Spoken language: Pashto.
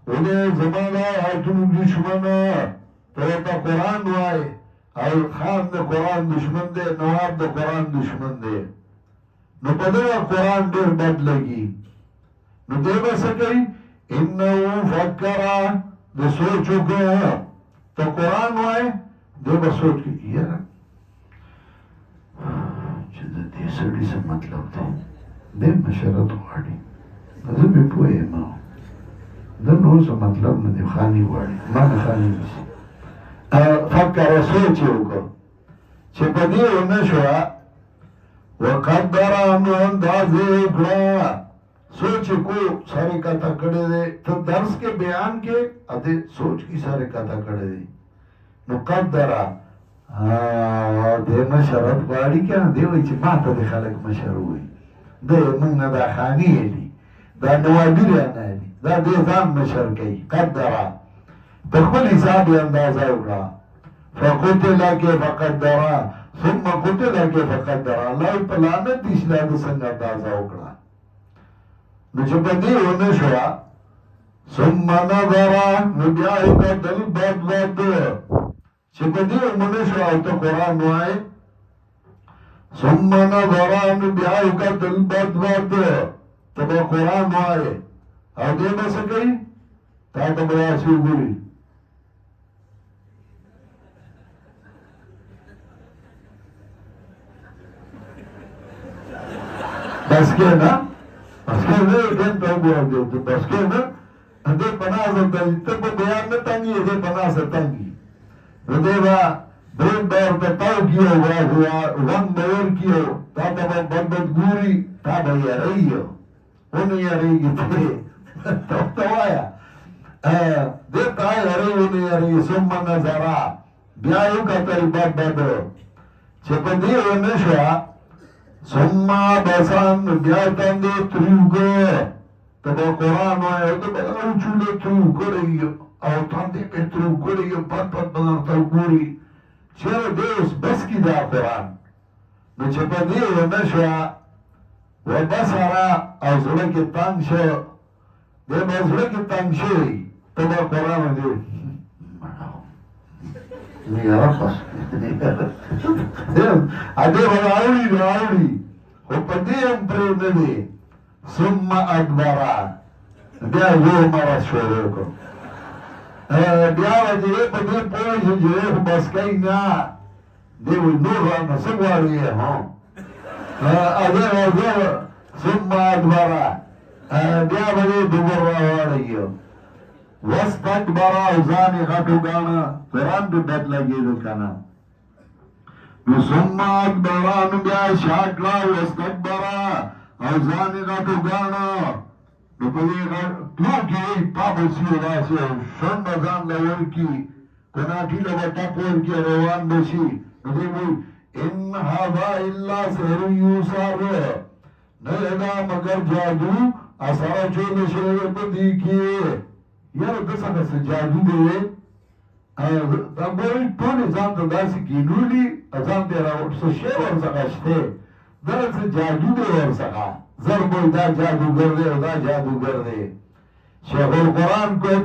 وده زمان آیتونو دشمن تو تا قرآن وائی او خان ده قرآن دشمن ده نواب ده قرآن دشمن ده نو پدر قرآن دیر بد لگی نو دے بسا کئی انہو فکرہ دے سوچو گا تو قرآن وائی دے با سوچ کی یارا چه دے سڑی سے مطلب دے دے مشرت واری نظر بے پوئے ماں در نو سا مطلب ندے خانی واری مان خانی بسی فکر سوچے ہوگا چه پدی ونشوا وقدر انو اندازے اکڑا سوچ کو سارے کتا کڑے دے تو درس کے بیان کے ادھے سوچ کی سارے کتا کڑے دے نو قدرہ دے مشرت باری کیا دے وی چی ماتا دے خلق مشر ہوئی دے منگنا دا خانی ہے لی دا نوابیر آنا ہے لی دا دے زان مشر کئی قدرہ تخبل حساب اندازہ اکڑا فقتلہ کے فقدرہ ثم قتلہ کے فقدرہ اللہ پلانت دیشلا دا سنگ اندازہ اکڑا نو چه پدی ونشوا ثم نظرا نو بیائی قتل بد بد چه پدی ونشوا او تا قرآن وائی ثم نظرا نو بیائی قتل بد بد تبا قرآن وائی او دے بسکی تا بیاسی گوری بس کے نا بس کے نا دین تو گورا دیو بس کے نا دے پناہ تنگی تب بیان نہ تنگی دے پناہ سے تنگی دے با برین دور تا تاو کیو ہوا ون دور کیو تا تبا بندت گوری تا بھئی رئیو انہی رئیگی تھے تب توایا دے تائی رئیو رئیو سم نظرہ بیایو کتل بد بد چپا دیو نشوا ثم بسان بیاتن دے تروگو تبا قرآن آئے تو بدا اوچولے تروگو رئیو او تن دے پہ تروگو رئیو پت پت بدر تروگوری چیر دیوس بس کی دا قرآن نو چپا دیو نشوا و بسارا او زلکی تنگ شو دے با زلکی تنگ شوی تبا قرآن دے نیارا پس ادے بڑا آوری خو پدیم پرے ندے ثم ادبرا بیا یو مرس شروع کو بیا وجہ پدے پوش جو بس کئی نا دے وی نور رانا سگواری ہے ہاں ادے وجہ ثم ادبرا بیا وجہ دوبر راواری ہے وستکبرا اوزانی غٹو گانا قرآن پہ بد لگی دو کنا ثم اکبرا نبیا شاکلا وستکبرا اوزانی غٹو گانا نپدی تو کی پابو سیو راسی شن بزان لور کی کناٹی لگا ٹپور کی روان بشی نبی بوئی ان حضا اللہ سہر یوسار نیدا مگر جادو اثارا چون شریر بدی کیے یار دسا کسی جادو دے بوئی تولی زان تا داسی گینولی ازان دیرا سو شے ورسکا شتے در سے جادو دے ورسکا زر بوئی دا جادو گر دے دا جادو گر دے شیخ القرآن کو